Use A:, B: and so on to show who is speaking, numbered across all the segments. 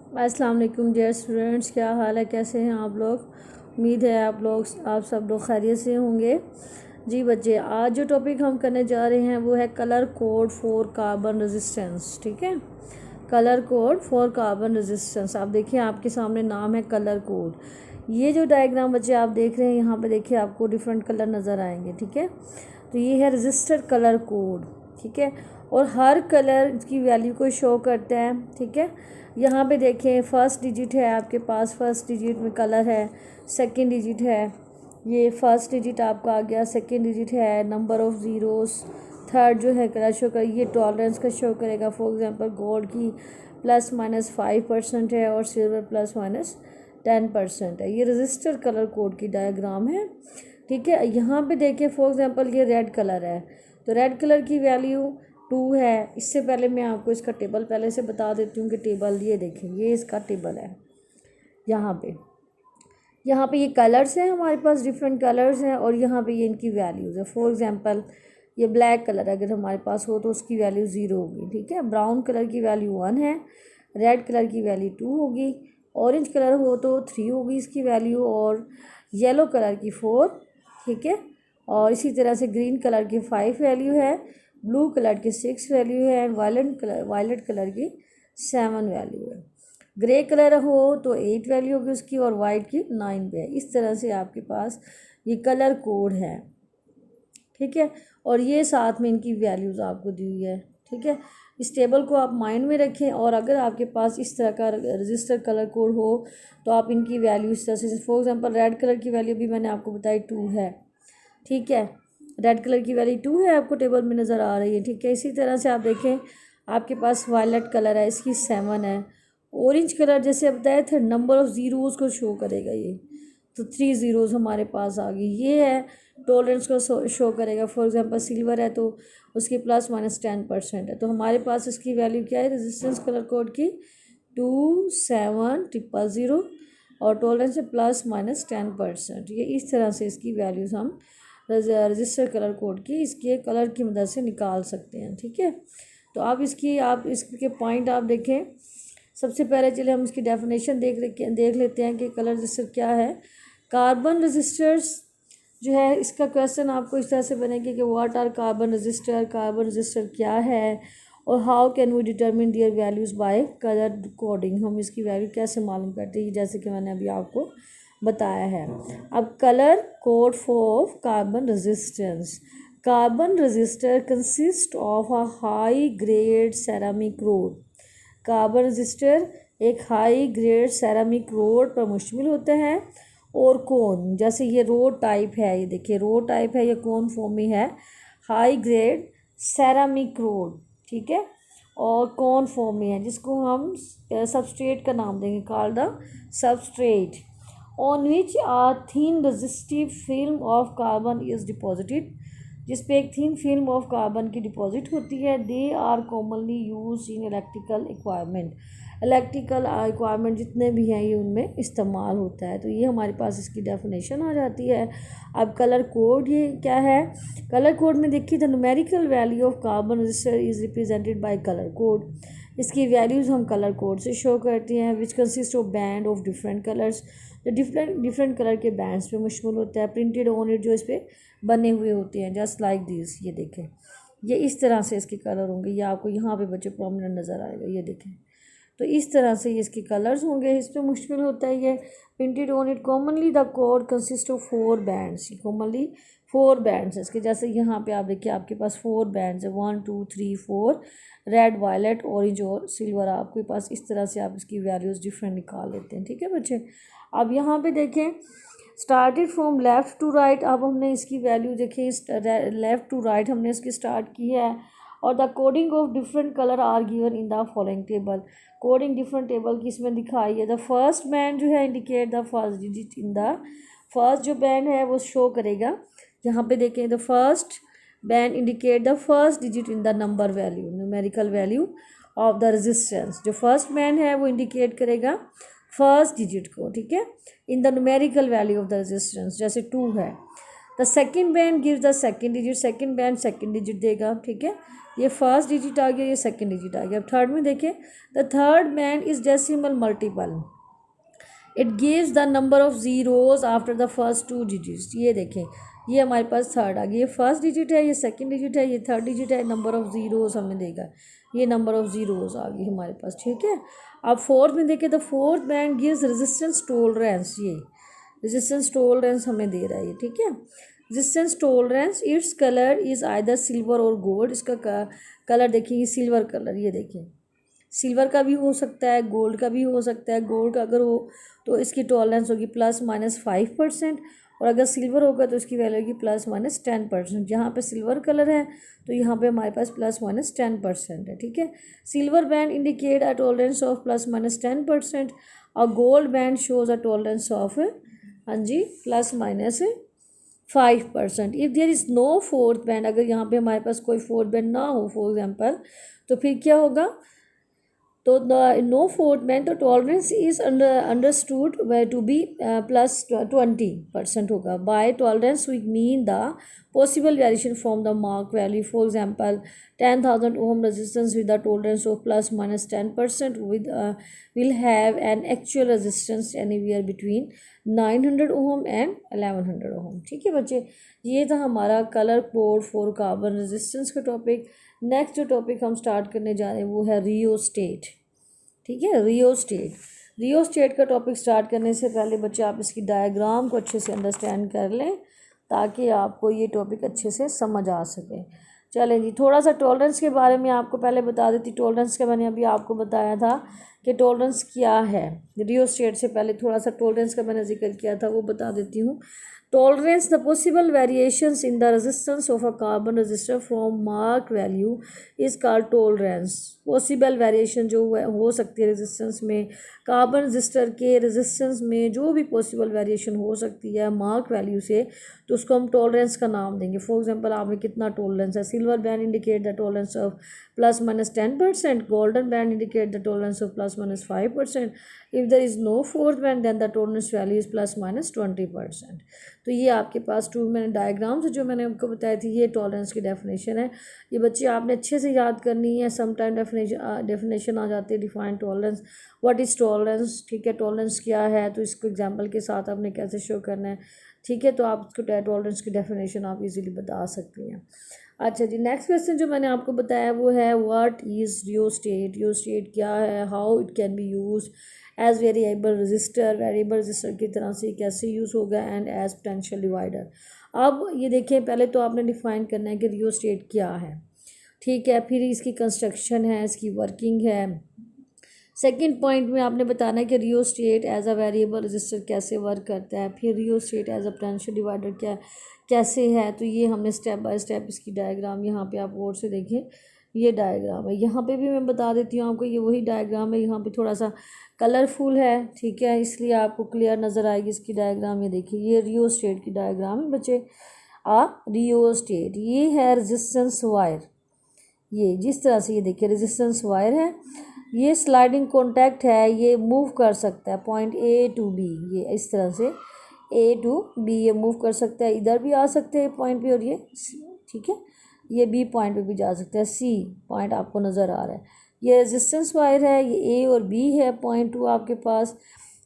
A: अस्सलाम वालेकुम dear students, क्या हाल है, कैसे हैं आप लोग। उम्मीद है आप सब लोग खैरियत से होंगे। जी बच्चे, आज जो टॉपिक हम करने जा रहे हैं वो है colour code for carbon resistance. ठीक है, colour code for carbon resistance. आप देखिए, आपके सामने नाम है कलर कोड। ये जो डायग्राम बच्चे आप देख रहे हैं, यहाँ पे देखिए आपको डिफरेंट कलर नज़र आएंगे। ठीक है, तो ये है रजिस्टर कलर कोड। ठीक है, और हर कलर इसकी वैल्यू को शो करता है। ठीक है, यहाँ पे देखें फर्स्ट डिजिट है आपके पास, फर्स्ट डिजिट में कलर है, सेकंड डिजिट है, ये फर्स्ट डिजिट आपका आ गया, सेकंड डिजिट है, नंबर ऑफ़ ज़ीरोस, थर्ड जो है कलर शो कर, ये टॉलरेंस का शो करेगा। फॉर एग्जांपल गोल्ड की ±5% है और सिल्वर ±10% है। ये रजिस्टर कलर कोड की डायग्राम है। ठीक है, यहाँ पे देखिए फॉर एग्जांपल ये रेड कलर है, तो रेड कलर की वैल्यू 2 है। इससे पहले मैं आपको इसका टेबल पहले से बता देती हूँ कि टेबल ये देखें, ये इसका टेबल है। यहाँ पे ये कलर्स हैं, हमारे पास डिफरेंट कलर्स हैं और यहाँ पे ये इनकी वैल्यूज़ है। फॉर एग्जांपल ये ब्लैक कलर अगर हमारे पास हो तो उसकी वैल्यू 0 होगी। ठीक है, ब्राउन कलर की वैल्यू 1 है, रेड कलर की वैल्यू 2 होगी, ऑरेंज कलर हो तो 3 होगी इसकी वैल्यू, और येलो कलर की 4। ठीक है, और इसी तरह से ग्रीन कलर की 5 वैल्यू है, ब्लू कलर की 6 वैल्यू है, एंड वायलेट कलर की 7 वैल्यू है। ग्रे कलर हो तो 8 वैल्यू होगी उसकी, और वाइट की 9 पे है। इस तरह से आपके पास ये कलर कोड है। ठीक है, और ये साथ में इनकी वैल्यूज़ आपको दी हुई है। ठीक है, इस टेबल को आप माइंड में रखें, और अगर आपके पास इस तरह का रजिस्टर कलर कोड हो तो आप इनकी वैल्यू इस तरह से, फॉर एग्जांपल रेड कलर की वैल्यू भी मैंने आपको बताई 2 है। ठीक है, रेड कलर की वैल्यू 2 है, आपको टेबल में नज़र आ रही है। ठीक है, इसी तरह से आप देखें आपके पास वायलेट कलर है, इसकी 7 है। ऑरेंज कलर जैसे बताया था, नंबर ऑफ़ ज़ीरोज़ को शो करेगा ये, तो 3 ज़ीरोज़ हमारे पास आ गई। ये है टॉलरेंस को शो करेगा। फॉर एग्जांपल सिल्वर है तो उसकी ±10% है, तो हमारे पास इसकी वैल्यू क्या है रेजिस्टेंस कलर कोड की 27000, और टॉलरेंस है ±10%। ये इस तरह से इसकी वैल्यूज़ हम रजिस्टर कलर कोड की इसके कलर की मदद से निकाल सकते हैं। ठीक है, तो आप इसके पॉइंट आप देखें। सबसे पहले चलिए हम इसकी डेफिनेशन देख लेते हैं कि कलर रजिस्टर क्या है। कार्बन रजिस्टर्स जो है, इसका क्वेश्चन आपको इस तरह से बनेगा कि व्हाट आर कार्बन रजिस्टर क्या है, और how can we determine their values by colour coding. हम इसकी वैल्यू कैसे मालूम करते हैं, जैसे कि मैंने अभी आपको बताया है। अब colour code for carbon resistance. Carbon register consist of a high grade ceramic road. Carbon register एक हाई ग्रेड सेरामिक रोड पर मुश्तमिल होता है, और कोन, जैसे ये रोड टाइप है, ये देखिए रोड टाइप है, ये कोन फॉर्म में है, हाई ग्रेड सेरामिक रोड। ठीक है, और कोन फॉर्म में है, जिसको हम सबस्ट्रेट का नाम देंगे, called the substrate, on which a thin resistive film of carbon is deposited, जिस पे एक थिन फिल्म ऑफ कार्बन की डिपॉजिट होती है। They are commonly use in electrical equipment जितने भी हैं ये उनमें इस्तेमाल होता है। तो ये हमारे पास इसकी डेफिनेशन आ जाती है। अब कलर कोड ये क्या है, कलर कोड में देखिए the numerical value of carbon register is represented by colour code. इसकी वैल्यूज़ हम कलर कोड से शो करते हैं, which consist of band of different colours, जो डिफरेंट कलर के बैंड्स पे मुश्तमिल होता है। प्रिंटेड ऑन इट, जो इस पर बने हुए होते हैं, जस्ट लाइक दिस। ये देखें, ये इस तरह से इसके कलर होंगे, ये आपको यहाँ पे बच्चे प्रोमिनेंट नज़र आएगा। ये देखें, तो इस तरह से ये इसके कलर्स होंगे, इस पर मुश्तमिल होता है ये। Printed on it commonly the code consist of 4 bands. Commonly 4 bands है इसके, जैसे यहाँ पे आप देखिए आपके पास 4 बैंड्स है, 1 2 3 4, रेड, वायलेट, ऑरेंज और सिल्वर। आपके पास इस तरह से आप इसकी वैल्यूज़ डिफरेंट निकाल लेते हैं। ठीक है बच्चे, अब यहाँ पे देखें started from left to right. अब हमने इसकी वैल्यू देखी, लेफ़्ट टू राइट हमने इसकी स्टार्ट की है, और the coding of different colour are given in the following table. Coding different table की इसमें दिखाई है। द फर्स्ट बैंड जो है indicate the first digit in the, first जो बैंड है वो शो करेगा, यहाँ पे देखें the first band indicate the first digit in the number value, numerical value of the resistance. जो फर्स्ट बैंड है वो इंडिकेट करेगा फर्स्ट डिजिट को। ठीक है, in the numerical value of the resistance, जैसे 2 है। The second band gives the second digit, second band second digit देगा, ठीक है। ये फर्स्ट डिजिट आ गया, ये सेकेंड डिजिट आ गया। अब थर्ड में देखें, the third band is decimal multiple, it gives the number of zeros after the first two digits. ये देखें, ये हमारे पास थर्ड आ गया, ये फर्स्ट डिजिट है, ये सेकंड डिजिट है, ये थर्ड डिजिट है, नंबर ऑफ ज़ीरोज़ हमें देगा, ये नंबर ऑफ ज़ीरोज़ आ गई हमारे पास, ठीक है। अब फोर्थ में देखें, the fourth band gives resistance tolerance, ये रेजिस्टेंस टॉलरेंस हमें दे रहा है ये, ठीक है। Resistance tolerance, its colour is either silver और गोल्ड, इसका कलर देखिए, ये सिल्वर कलर, ये देखिए सिल्वर का भी हो सकता है, गोल्ड का भी हो सकता है। गोल्ड का अगर हो तो इसकी टॉलरेंस होगी ±5%, और अगर सिल्वर होगा तो इसकी वैल्यू होगी ±10%। यहाँ पे सिल्वर कलर है तो यहाँ पे हमारे पास ±10% है, ठीक है। Silver band indicate a tolerance of ±10%, और gold band shows a tolerance of, हाँ जी, ±5%। If there is no fourth band, अगर यहाँ पे हमारे पास कोई फोर्थ बैंड ना हो फॉर एग्जाम्पल, तो फिर क्या होगा, तो नो फोर्थ बैंड, तो tolerance is understood to be +20% होगा। By tolerance we mean the possible variation from the mark value, for example 10,000 ohm resistance with the tolerance of ±10% with will have an actual resistance anywhere between 900 ohm and 1100 ohm, ठीक है बच्चे। ये था हमारा colour code for carbon resistance का टॉपिक। Next जो topic हम स्टार्ट करने जा रहे हैं वो है रियोस्टेट, ठीक है। रियोस्टेट का टॉपिक स्टार्ट करने से पहले बच्चे आप इसकी डायग्राम को अच्छे से अंडरस्टैंड कर लें ताकि आपको ये टॉपिक अच्छे से समझ आ सके। चलें जी, थोड़ा सा टॉलरेंस के बारे में आपको पहले बता देती। टॉलरेंस का मैंने अभी आपको बताया था कि टॉलरेंस क्या है। रियोस्टेट से पहले थोड़ा सा टॉलरेंस का मैंने जिक्र किया था, वो बता देती हूँ। Tolerance, the possible variations in the resistance of a carbon resistor from mark value is called tolerance. Possible variation जो हो सकती है रेजिस्टेंस में, कार्बन रजिस्टर के रेजिस्टेंस में जो भी पॉसिबल वेरिएशन हो सकती है मार्क वैल्यू से, तो उसको हम टॉलरेंस का नाम देंगे। फॉर एग्जांपल आप में कितना टॉलरेंस है, silver band indicate the tolerance of ±10%, golden band indicate the tolerance of +-5%, if there is no fourth band then the tolerance value is +-20%। तो ये आपके पास टू मैंने डायग्राम से जो मैंने आपको बताई थी, ये टॉलरेंस की डेफिनेशन है। ये बच्चे आपने अच्छे से याद करनी है। सम टाइम डेफिनेशन आ जाती है, define tolerance, what is tolerance, ठीक है, टॉलरेंस क्या है, तो इसको एग्जांपल के साथ आपने कैसे शो करना है, ठीक है। तो आप इसको टॉलरेंस की डेफिनेशन आप इजीली बता सकती हैं। अच्छा जी, नेक्स्ट क्वेश्चन जो मैंने आपको बताया वो है व्हाट इज़ रियोस्टेट। रियोस्टेट क्या है, how it can be use as variable register की तरह से कैसे यूज़ होगा, एंड एज पोटेंशियल डिवाइडर। अब ये देखें, पहले तो आपने डिफाइन करना है कि रियोस्टेट क्या है, ठीक है, फिर इसकी कंस्ट्रक्शन है, इसकी वर्किंग है। सेकंड पॉइंट में आपने बताना है कि rheostat as a variable register कैसे वर्क करता है, फिर rheostat as a potential divider कैसे है। तो ये हमने स्टेप बाय स्टेप इसकी डायग्राम यहाँ पे आप गौर से देखें, ये डायग्राम है। यहाँ पे भी मैं बता देती हूँ आपको, ये वही डायग्राम है, यहाँ पे थोड़ा सा कलरफुल है, ठीक है, इसलिए आपको क्लियर नज़र आएगी इसकी डायग्राम। ये देखिए, ये रियोस्टेट की डायग्राम है बच्चे। रियोस्टेट ये है रेजिस्टेंस वायर, ये जिस तरह से ये देखिए रेजिस्टेंस वायर है, ये स्लाइडिंग कॉन्टैक्ट है, ये मूव कर सकता है पॉइंट A to B, ये इस तरह से A to B ये मूव कर सकता है, इधर भी आ सकते हैं पॉइंट पे, और ये ठीक है, ये B पॉइंट पे भी जा सकता है। C पॉइंट आपको नज़र आ रहा है, ये रेजिस्टेंस वायर है, ये A और B है, पॉइंट 2 आपके पास।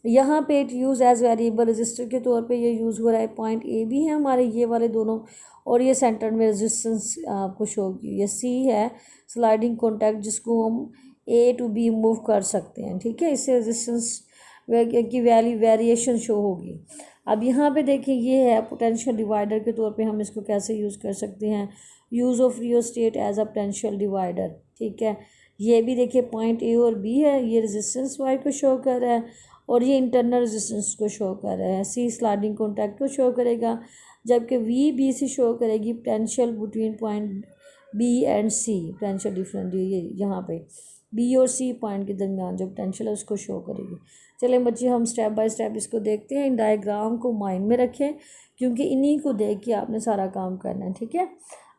A: यहाँ पे it use as variable register के तौर पे ये यूज़ हो रहा है। पॉइंट A भी है हमारे ये वाले दोनों, और ये सेंटर में रेजिस्टेंस आपको शो की, ये C है स्लाइडिंग कॉन्टैक्ट जिसको हम A to B मूव कर सकते हैं, ठीक है, इससे रेजिस्टेंस की वेरिएशन शो होगी। अब यहाँ पे देखिए, ये है पोटेंशियल डिवाइडर के तौर पे हम इसको कैसे यूज़ कर सकते हैं, use of rheostat as a potential divider, ठीक है। ये भी देखिए पॉइंट A और B है, ये रेजिस्टेंस वाई को शो कर रहा है, और ये इंटरनल रेजिस्टेंस को शो कर रहा है। C स्लाइडिंग कॉन्टैक्ट को शो करेगा, जबकि V B से शो करेगी potential between point B and C, potential different, ये यहाँ पे B और C पॉइंट के दरमियान जो पोटेंशियल है उसको शो करेगी। चलें बच्चे, हम स्टेप बाय स्टेप इसको देखते हैं। इन डायग्राम को माइंड में रखें क्योंकि इन्हीं को देख के आपने सारा काम करना है, ठीक है।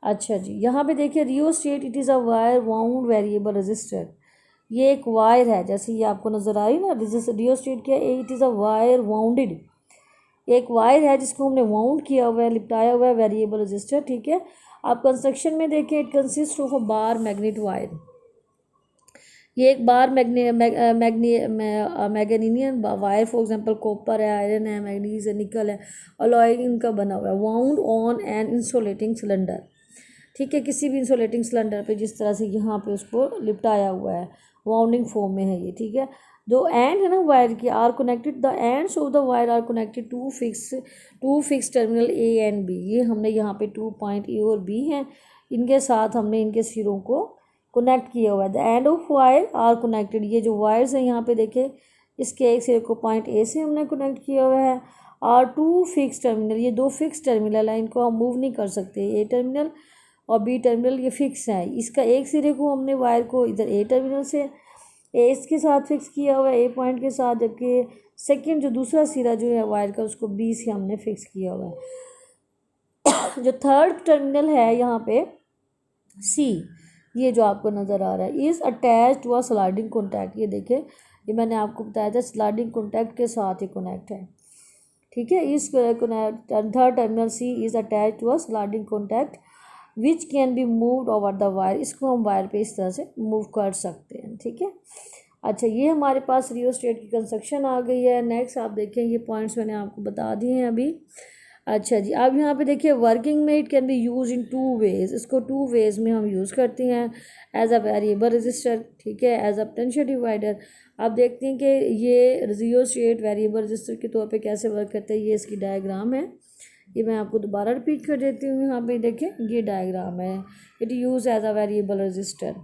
A: अच्छा जी, यहाँ पे देखिए rheostat, it is a wire wound variable resistor. ये एक वायर है, जैसे ये आपको नज़र आ रही है ना, रियोस्टेट क्या है, it is a wire bounded एक वायर है जिसको हमने वाउंड किया हुआ है, लिपटाया हुआ है, वेरिएबल रजिस्टर, ठीक है। आप कंस्ट्रक्शन में देखें, it consist of a bar magnet wire. ये एक बार मैग्नीनियन वायर, फॉर एग्जांपल कॉपर है, आयरन है, मैग्नीज है, निकल है, अलॉय इनका बना हुआ है, wound on an insulating cylinder, ठीक है। किसी भी इंसुलेटिंग सिलेंडर पे जिस तरह से यहाँ पे उसको लिपटाया हुआ है, वाउंडिंग फॉर्म में है ये, ठीक है। जो एंड है ना वायर की are connected, the ends of the wire are connected to fix terminal A and B. ये हमने यहाँ पे 2 पॉइंट ए और बी हैं, इनके साथ हमने इनके सिरों को कनेक्ट किया हुआ है। The end of wire are connected, ये जो वायर्स हैं यहाँ पे देखें, इसके एक सिरे को पॉइंट ए से हमने कनेक्ट किया हुआ है। और 2 फिक्स टर्मिनल, ये 2 फिक्स टर्मिनल है, इनको हम मूव नहीं कर सकते। ए टर्मिनल और बी टर्मिनल ये फिक्स है। इसका एक सिरे को हमने वायर को इधर ए टर्मिनल से ए के साथ फिक्स किया हुआ है, ए पॉइंट के साथ, जबकि सेकंड जो दूसरा सिरा जो है वायर का उसको बी से हमने फिक्स किया हुआ है। जो थर्ड टर्मिनल है यहाँ पे सी, ये जो आपको नज़र आ रहा है, is attach to a sliding contact. ये देखें, ये मैंने आपको बताया था स्लाइडिंग कॉन्टैक्ट के साथ ही कनेक्ट है, ठीक है। इस third terminal C is attach to a sliding contact which can be moved over the wire. इसको हम वायर पे इस तरह से मूव कर सकते हैं, ठीक है। अच्छा, ये हमारे पास रियोस्टेट की कंस्ट्रक्शन आ गई है। नेक्स्ट आप देखें, ये पॉइंट्स मैंने आपको बता दिए हैं अभी। अच्छा जी, अब यहाँ पे देखिए वर्किंग में it can be use in 2 ways. इसको 2 वेज में हम यूज़ करते हैं, एज अ वेरिएबल रजिस्टर, ठीक है, एज अ पोटेंशियल डिवाइडर। आप देखते हैं कि ये रियोस्टेट वेरिएबल रजिस्टर के तौर पे कैसे वर्क करता है। ये इसकी डायग्राम है, ये मैं आपको दोबारा रिपीट कर देती हूँ। यहाँ पे देखें, ये डायग्राम है, it use as a variable resistor.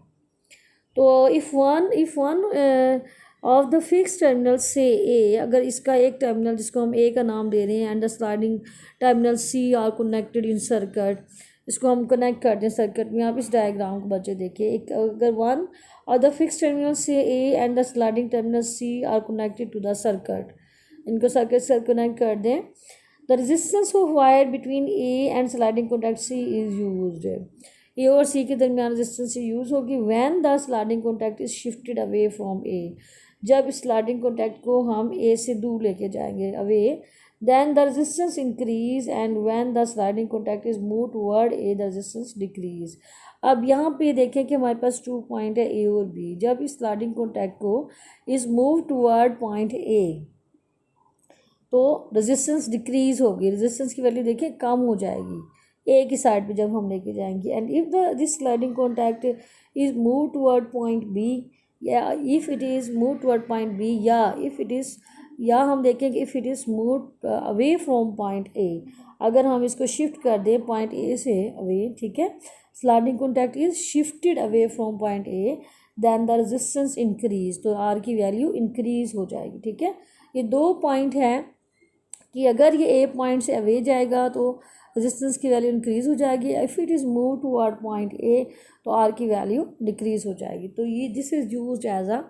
A: तो if one of the fix terminal से ए, अगर इसका एक टर्मिनल जिसको हम ए का नाम दे रहे हैं, and the sliding terminal C are connected in circuit, इसको हम कनेक्ट करते हैं सर्किट में। आप इस डायग्राम को बच्चे देखिए, एक अगर वन और द फिक्स टर्मिनल से A and the sliding terminal C are connected to the circuit, इनको सर्किट से कनेक्ट कर दें, the resistance of wire between A and sliding contact C is used. A और सी के दरमियान resistance use होगी when the sliding contact is shifted away from A. जब इस स्लाइडिंग कॉन्टैक्ट को हम ए से दूर लेके जाएंगे away, then the resistance increase, and when the sliding contact is move toward A the resistance decrease. अब यहाँ पे देखें कि हमारे पास 2 पॉइंट है ए और बी। जब इस स्लाइडिंग कॉन्टैक्ट को is move toward point A तो रेजिस्टेंस डिक्रीज होगी, रेजिस्टेंस की वैल्यू देखिए कम हो जाएगी ए की साइड पे जब हम लेके जाएंगे। And if the this sliding contact is move toward point B, या if it is move toward point B, या इफ़ इट इज़, या हम देखेंगे if it is move away from point A, अगर हम इसको शिफ्ट कर दें पॉइंट ए से अवे, ठीक है, sliding contact is shifted away from point A, then the resistance increase, तो आर की वैल्यू इंक्रीज हो जाएगी, ठीक है। ये 2 पॉइंट हैं कि अगर ये ए पॉइंट से अवे जाएगा तो रेजिस्टेंस की वैल्यू इंक्रीज़ हो जाएगी, if it is move toward point A तो आर की वैल्यू डिक्रीज़ हो जाएगी। तो ये this is used as a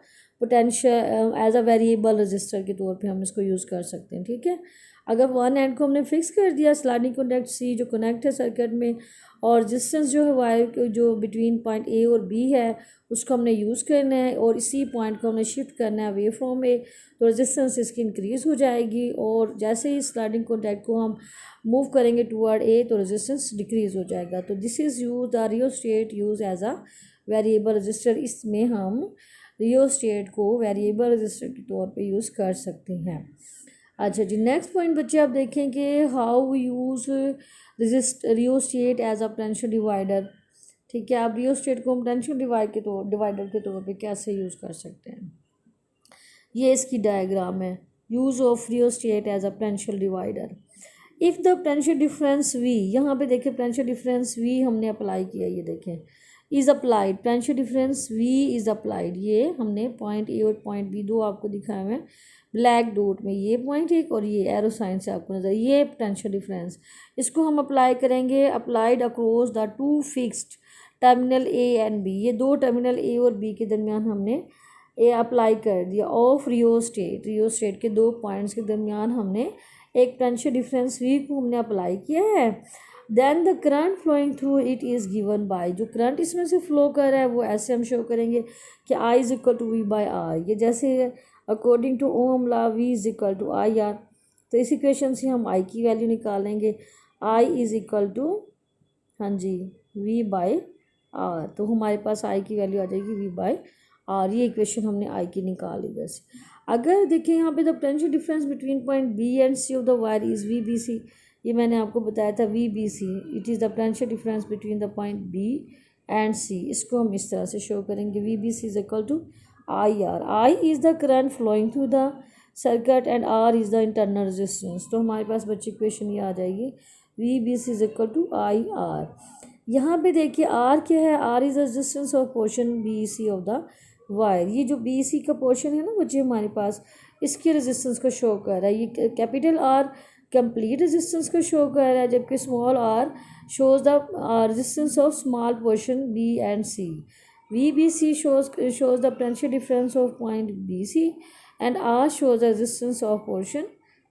A: potential, as a variable register के तौर पे हम इसको यूज़ कर सकते हैं, ठीक है। अगर वन एंड को हमने फिक्स कर दिया, स्लाइडिंग कॉन्टैक्ट सी जो कनेक्ट है सर्किट में, और रेजिस्टेंस जो है वायर जो बिटवीन पॉइंट ए और बी है उसको हमने यूज़ करना है, और इसी पॉइंट को हमने शिफ्ट करना है अवे फ्रॉम ए, तो रेजिस्टेंस इसकी इंक्रीज़ हो जाएगी, और जैसे ही स्लाइडिंग कॉन्टैक्ट को हम मूव करेंगे टुवर्ड ए तो रेजिस्टेंस डिक्रीज़ हो जाएगा। तो this is use the rheostat use as a variable register. इसमें हम रियोस्टेट को वेरिएबल रजिस्टर के तौर पे यूज़ कर सकते हैं। अच्छा जी, नेक्स्ट पॉइंट बच्चे आप देखें कि how use rheostat as a potential divider, ठीक है। आप रियोस्टेट को पोटेंशियल डिवाइडर के तौर पे कैसे यूज़ कर सकते हैं, ये इसकी डायग्राम है, use of rheostat as a potential divider. If the potential difference V, यहाँ पे देखें पोटेंशियल डिफरेंस वी हमने अप्लाई किया, ये देखें is applied, potential difference V is applied, ये हमने पॉइंट ए और पॉइंट बी दो आपको दिखाए हुए हैं ब्लैक डॉट में, ये पॉइंट एक और ये एरो साइन से आपको नजर, ये पोटेंशियल डिफरेंस, इसको हम अप्लाई करेंगे, applied across the 2 fixed terminal A and B, ये 2 टर्मिनल ए और बी के दरमियान हमने ए अप्लाई कर दिया, ऑफ रियोस्टेट के 2 पॉइंट्स के दरमियान हमने एक पोटेंशियल डिफरेंस वी को हमने अप्लाई किया है। Then the current flowing through it is given by, जो करंट इसमें से फ्लो कर रहा है वो ऐसे हम शो करेंगे कि I is equal to V by R, ये जैसे according to Ohm law V is equal to I R, तो इस इक्वेशन से हम आई की वैल्यू निकालेंगे। आई इज़ इक्वल टू, हाँ जी, वी बाई आर। तो हमारे पास आई की वैल्यू आ जाएगी वी बाई आर। ये इक्वेशन हमने आई की निकाल ली। वैसे अगर देखें यहाँ पे the potential difference between point B and C of the wire is V B C. ये मैंने आपको बताया था V B C, it is the potential difference between the point B and C. इसको हम इस तरह से शो करेंगे, V B C is equal to I R. I is the current flowing through the circuit and R is the internal resistance. तो हमारे पास बच्ची equation ये आ जाएगी, V B C is equal to I R. यहाँ पे देखिए R क्या है, R is the resistance of portion B C of the wire. ये जो बी सी का पोर्शन है ना बच्चे हमारे पास, इसके रेजिस्टेंस को शो कर रहा है। ये कैपिटल आर कंप्लीट रेजिस्टेंस को शो कर रहा है, जबकि small R shows the resistance of small portion B and C. V B C shows the potential difference of point B C and R shows the resistance of portion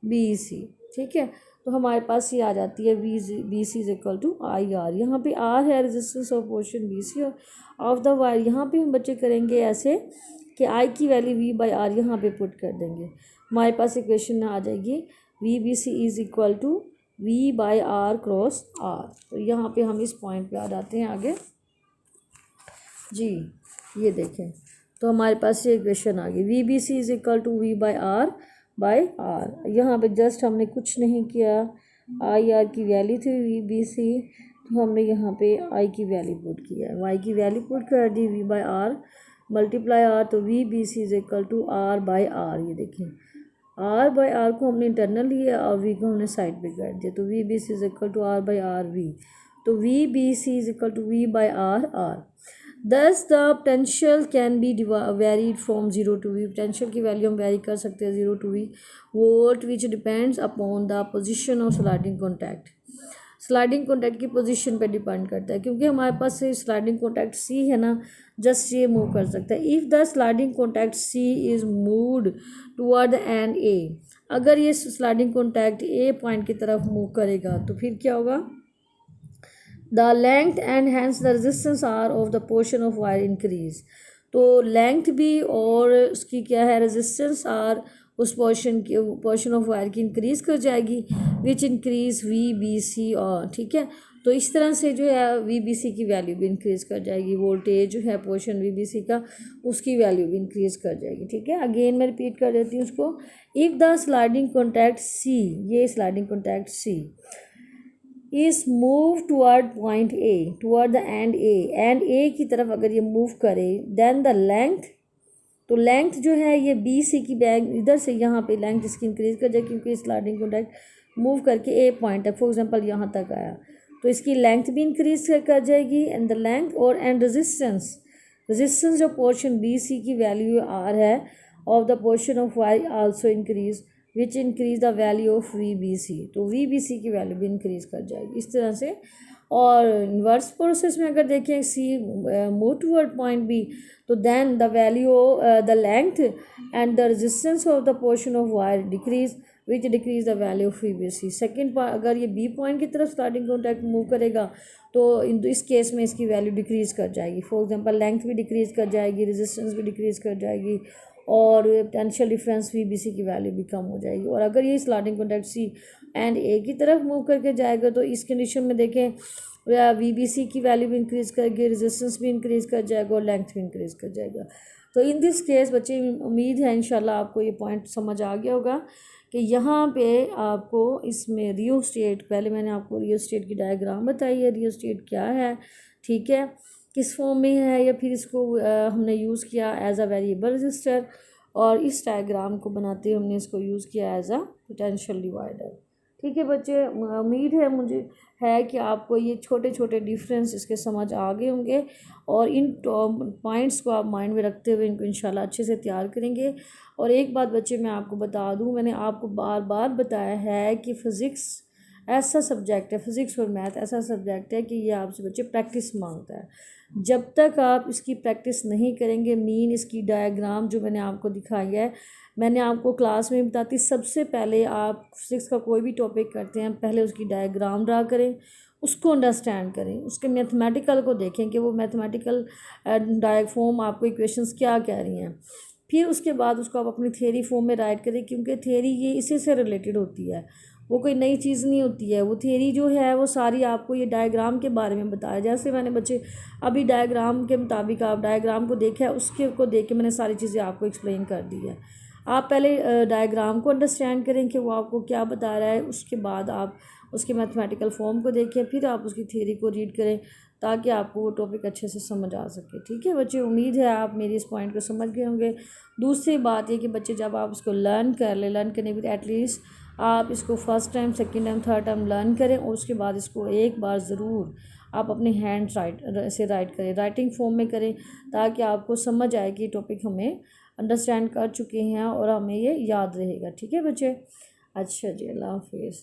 A: B C. ठीक है, तो हमारे पास ये आ जाती है V B C is equal to I R. यहाँ पे आर है resistance of portion B C of the wire. यहाँ पे हम बच्चे करेंगे ऐसे कि आई की वैल्यू वी बाई आर यहाँ पे पुट कर देंगे। हमारे पास इक्वेशन आ जाएगी V B C is equal to V by R cross R. तो यहाँ पे हम इस पॉइंट पे आ जाते हैं आगे जी। ये देखें, तो हमारे पास ये इक्वेशन आ गई, V B C is equal to V by R. यहाँ पे जस्ट हमने कुछ नहीं किया, आई आर की वैल्यू थी वी बी सी, तो हमने यहाँ पे आई की वैल्यू पुट किया है, वाई की वैल्यू पुट कर दी V by R multiply R. तो V B C is equal to R by R. ये देखें, आर बाई आर को हमने इंटरनल लिया और वी को हमने साइड पे कर दिया, तो V B C is equal to R by R V. तो V B C is equal to V by R. Thus the potential can be varied from 0 to V। Potential की value हम very कर सकते हैं 0 to V volt, which depends upon the position of sliding contact. Sliding contact की position पे depend करता है, क्योंकि हमारे पास से स्लाइडिंग कॉन्टैक्ट सी है ना, जस्ट ये मूव कर सकता है। If the sliding contact C is moved toward the end A, अगर ये स्लाइडिंग कॉन्टैक्ट ए पॉइंट की तरफ मूव करेगा तो फिर क्या होगा, the length and hence the resistance R of the portion of wire increase. तो लेंथ भी और उसकी क्या है रेजिस्टेंस आर उस पोर्शन ऑफ वायर की इंक्रीज़ कर जाएगी, which increase V B C और। ठीक है, तो इस तरह से जो है वी बी सी की वैल्यू भी इंक्रीज़ कर जाएगी, वोल्टेज जो है पोर्शन वी बी सी का उसकी वैल्यू भी इंक्रीज़ कर जाएगी। ठीक है, अगेन मैं रिपीट कर देती हूँ उसको। If the sliding contact C, ये sliding contact C is move toward point A, toward the end A की तरफ अगर ये मूव करे, देन द लेंथ, तो लेंथ जो है ये बी सी की बैग इधर से यहाँ पे लेंथ इसकी इंक्रीज़ कर जाए, क्योंकि स्लाइडिंग कॉन्टैक्ट मूव करके ए पॉइंट तक फॉर एग्जांपल यहाँ तक आया, तो इसकी लेंथ भी इंक्रीज़ कर जाएगी एंड द लेंथ और एंड रेजिस्टेंस जो पोर्शन बी सी की वैल्यू आर है of the portion of wire also increase, which increase the value of V B C. तो वी बी सी की वैल्यू भी इंक्रीज कर जाएगी इस तरह से। और इन्वर्स प्रोसेस में अगर देखें C move toward point B, तो then the value the length and the resistance of the portion of wire decrease, which decrease the value of V B C. Second अगर ये बी पॉइंट की तरफ starting contact move करेगा तो इस case में इसकी वैल्यू डिक्रीज़ कर जाएगी। फॉर एग्जांपल लेंथ भी डिक्रीज़ कर जाएगी, रेजिस्टेंस भी डिक्रीज़ कर जाएगी और potential difference V B C की वैल्यू भी कम हो जाएगी। और अगर ये sliding contact C and A की तरफ मूव करके जाएगा तो इस कंडीशन में देखें वी बी सी की वैल्यू भी इंक्रीज़ करेगी, रेजिस्टेंस भी इंक्रीज़ कर जाएगा और लेंथ भी इंक्रीज़ कर जाएगा। तो इन दिस केस बच्चे उम्मीद है इंशाल्लाह आपको ये पॉइंट समझ आ गया होगा कि यहाँ पे आपको इसमें रियोस्टेट, पहले मैंने आपको रियोस्टेट की डायग्राम बताई है, रियोस्टेट क्या है, ठीक है, किस फॉर्म में है, या फिर इसको हमने यूज़ किया एज अ वेरिएबल रजिस्टर, और इस डायग्राम को बनाते हुए हमने इसको यूज़ किया एज अ पोटेंशियल डिवाइडर। ठीक है बच्चे, उम्मीद है मुझे है कि आपको ये छोटे छोटे डिफरेंस इसके समझ आ गए होंगे और इन पॉइंट्स को आप माइंड में रखते हुए इनको इंशाल्लाह अच्छे से तैयार करेंगे। और एक बात बच्चे मैं आपको बता दूं, मैंने आपको बार बार बताया है कि फ़िज़िक्स ऐसा सब्जेक्ट है, फ़िज़िक्स और मैथ ऐसा सब्जेक्ट है कि ये आपसे बच्चे प्रैक्टिस मांगता है। जब तक आप इसकी प्रैक्टिस नहीं करेंगे, मीन इसकी डायग्राम जो मैंने आपको दिखाई है, मैंने आपको क्लास में बताती, सबसे पहले आप फिज़िक्स का कोई भी टॉपिक करते हैं पहले उसकी डायग्राम ड्रा करें, उसको अंडरस्टैंड करें, उसके मैथमेटिकल को देखें कि वो मैथमेटिकल डायफॉर्म आपको इक्वेशंस क्या कह रही हैं, फिर उसके बाद उसको आप अपनी थियरी फॉर्म में राइट करें, क्योंकि थियरी ये इसी से रिलेटेड होती है, वो कोई नई चीज़ नहीं होती है। वो थियरी जो है वो सारी आपको ये डायग्राम के बारे में बताया, जैसे मैंने बच्चे अभी डायग्राम के मुताबिक आप डायग्राम को देखा है, उसके को देख के मैंने सारी चीज़ें आपको एक्सप्लेन कर दी है। आप पहले डायग्राम को अंडरस्टैंड करें कि वो आपको क्या बता रहा है, उसके बाद आप उसके मैथमेटिकल फॉर्म को देखें, फिर आप उसकी थियरी को रीड करें, ताकि आपको वो टॉपिक अच्छे से समझ आ सके। ठीक है बच्चे, उम्मीद है आप मेरी इस पॉइंट को समझ गए होंगे। दूसरी बात ये कि बच्चे जब आप इसको लर्न कर ले, लर्न करने के एटलीस्ट आप इसको first time, second time, third time learn करें, और उसके बाद इसको एक बार ज़रूर आप अपने हैंड से राइट करें, राइटिंग फॉर्म में करें, ताकि आपको समझ आए कि टॉपिक हमें अंडरस्टैंड कर चुके हैं और हमें ये याद रहेगा। ठीक है बच्चे, अच्छा जी, अल्लाह हाफिज़।